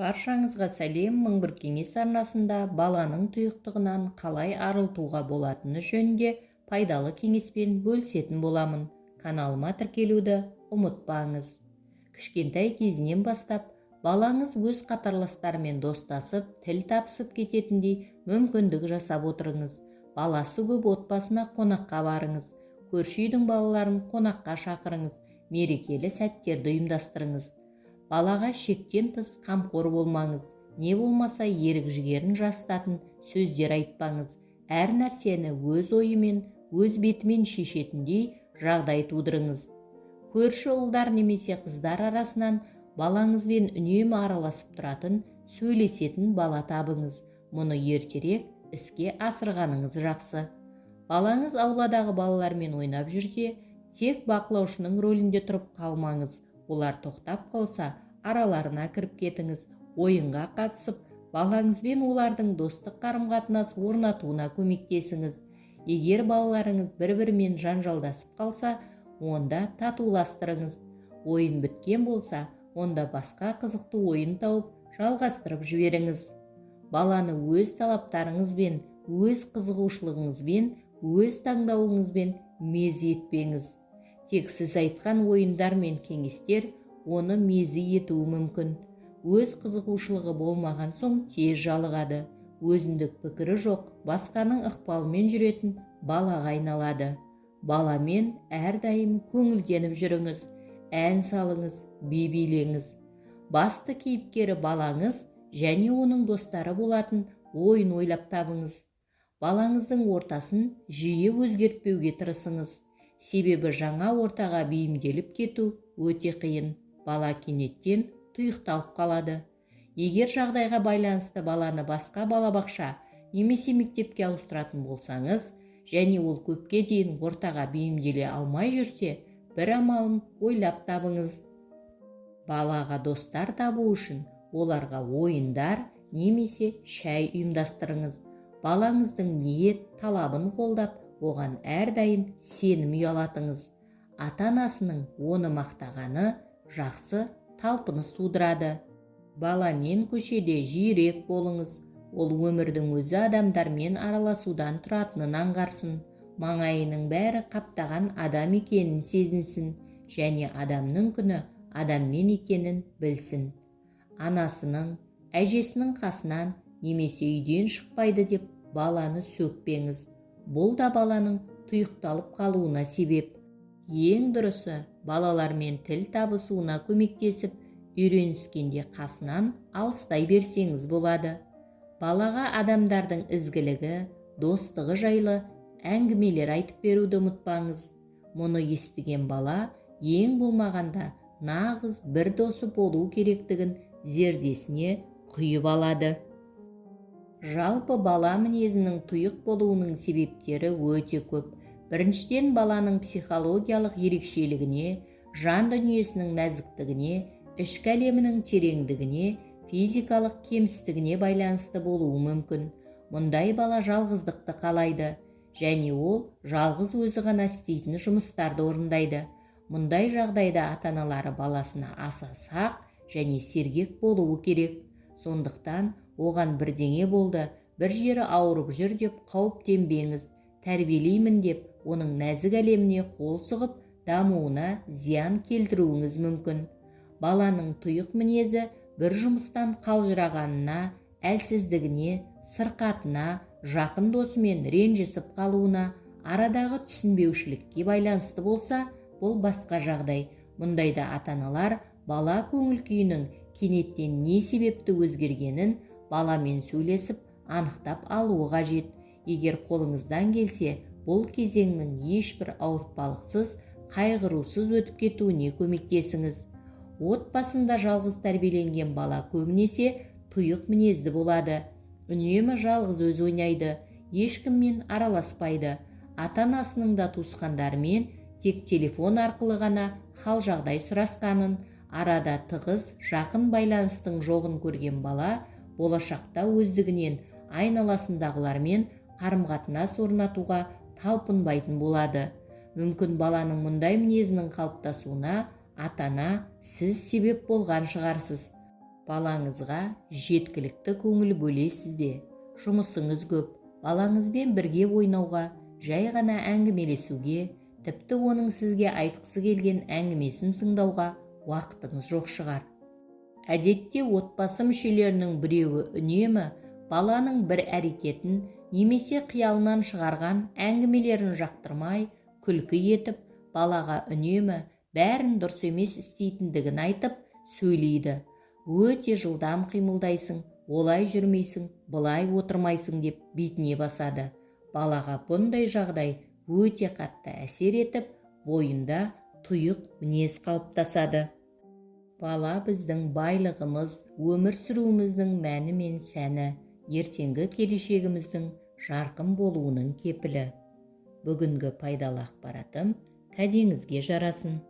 Баршаңызға сәлем. Мың бір кеңес арнасында баланың тұйықтығынан қалай арылтуға болатыны жөнінде пайдалы кеңеспен бөлісетін боламын. Каналыма тіркелуді ұмытпаңыз. Кішкентай кезінен бастап балаңыз өз қатарластарымен достасып, тіл табысып кететіндей мүмкіндік жасап отырыңыз. Баласы көп отбасына қонаққа барыңыз. Көрші үйдің балаларын қонаққа шақырыңыз. Мерекелі сәттерді ұйымдастырыңыз. Балаға шектен тыс қамқор болмаңыз. Не болмаса ерік жігерін жасытатын сөздер айтпаңыз. Әр нәрсені өз ойымен, өз бетімен шешетіндей жағдай тудырыңыз. Көрші ұлдар немесе қыздар арасынан балаңызбен үнемі араласып тұратын, сөйлесетін бала табыңыз. Мұны ертерек іске асырғаныңыз жақсы. Балаңыз ауладағы балалармен ойнап жүрсе, тек бақылаушының рөлінде тұрып қалмаңыз. Олар тоқтап қалса, араларына кіріп кетіңіз. Ойынға қатысып, балаңызбен олардың достық қарым-қатынас орнатуына көмектесіңіз. Егер балаларыңыз бір-бірімен жанжалдасып қалса, онда татуластырыңыз. Ойын біткен болса, онда басқа қызықты ойын тауып, жалғастырып жіберіңіз. Баланы өз талаптарыңызбен, өз қызығушылығыңызбен, өз таңдауыңызбен мезі етпеңіз. Тек сіз айтқан ойындар мен кеңестер оны мезі етуі мүмкін. Өз қызығушылығы болмаған соң тез жалығады. Өзіндік пікірі жоқ, басқаның ықпалымен жүретін балаға айналады. Баламен әрдайым көңілденіп жүріңіз. Ән салыңыз, би билеңіз. Басты кейіпкері балаңыз және оның достары болатын ойын ойлап табыңыз. Балаңыздың ортасын жиі өзгертпеуге тырысыңыз. Себебі жаңа ортаға бейімделіп кету өте қиын. Бала кенеттен тұйықталып қалады. Егер жағдайға байланысты баланы басқа балабақша немесе мектепке ауыстыратын болсаңыз, және ол көпке дейін ортаға бейімделе алмай жүрсе, бір амалын ойлап табыңыз. Балаға достар табу үшін оларға ойындар немесе шәй ұйымдастырыңыз. Балаңыздың ниет талабын қолдап, оған әрдайым сенім ұялатыңыз. Ата-анасының оны мақтағаны жақсы талпыныс тудырады. Баламен көшеде жиірек болыңыз. Ол өмірдің өзі адамдармен араласудан тұратынын аңғарсын. Маңайының бәрі қаптаған адам екенін сезінсін, және адамның күні адаммен екенін білсін. Анасының, әжесінің қасынан немесе үйден шықпайды деп баланы сөкпеңіз. Бұл да баланың тұйықталып қалуына себеп. Ең дұрысы, балалармен тіл табысуына көмектесіп, үйреніскенде қасынан алыстай берсеңіз болады. Балаға адамдардың ізгілігі, достығы жайлы әңгімелер айтып беруді ұмытпаңыз. Мұны естіген бала ең болмағанда нағыз бір досы болу керектігін зердесіне құйып алады. Жалпы бала мінезінің тұйық болуының себептері өте көп. Біріншіден, баланың психологиялық ерекшелігіне, жан дүниесінің нәзіктігіне, ішкі әлемінің тереңдігіне, физикалық кемістігіне байланысты болуы мүмкін. Мұндай бала жалғыздықты қалайды, және ол жалғыз өзі ғана істейтін жұмыстарды орындайды. Мұндай жағдайда ата-аналары баласына аса сақ және сергек болуы керек. Сондықтан оған бірдеңе болды, бір жері ауырып жүр деп қауіптенбеңіз. Тәрбиелеймін деп оның нәзік әлеміне қол сұғып, дамуына зиян келтіруіңіз мүмкін. Баланың тұйық мінезі бір жұмыстан қалжырағанына, әлсіздігіне, сырқатына, жақын досымен ренжісіп қалуына, арадағы түсінбеушілікке байланысты болса, бұл басқа жағдай. Мұндайда ата-аналар бала көңіл күйінің кенеттен не себепті өзгергенін баламен сөйлесіп, анықтап алуы қажет. Егер қолыңыздан келсе, бұл кезеңнің ешбір ауыртпалықсыз, қайғырусыз өтіп кетуіне көмектесіңіз. Отбасында жалғыз тәрбиеленген бала көбінесе тұйық мінезді болады. Үнемі жалғыз өз ойнайды, ешкіммен араласпайды. Ата-анасының да туысқандарымен тек телефон арқылы ғана хал жағдай сұрасқанын, арада тығыз, жақын байланыстың жоғын көрген бала болашақта өздігінен айналасындағылармен қарым-қатынас орнатуға талпынбайтын болады. Мүмкін баланың мұндай мінезінің қалыптасуына ата-ана сіз себеп болған шығарсыз. Балаңызға жеткілікті көңіл бөлесіз бе? Жұмысыңыз көп, балаңызбен бірге ойнауға, жай ғана әңгімелесуге, тіпті оның сізге айтқысы келген әңгімесін тыңдауға уақытыңыз жоқ шығар. Әдетте отбасы мүшелерінің біреуі үнемі баланың бір әрекетін немесе қиялынан шығарған әңгімелерін жақтырмай, күлкі етіп, балаға үнемі бәрін дұрыс емес істейтіндігін айтып сөйлейді. Өте жылдам қимылдайсың, олай жүрмейсің, былай отырмайсың деп бетіне басады. Балаға бұндай жағдай өте қатты әсер етіп, бойында тұйық мінез қалыптасады. Бала біздің байлығымыз, өмір сүруіміздің мәні мен сәні, ертеңгі келешегіміздің жарқын болуының кепілі. Бүгінгі пайдалы ақпаратым кәдеңізге жарасын.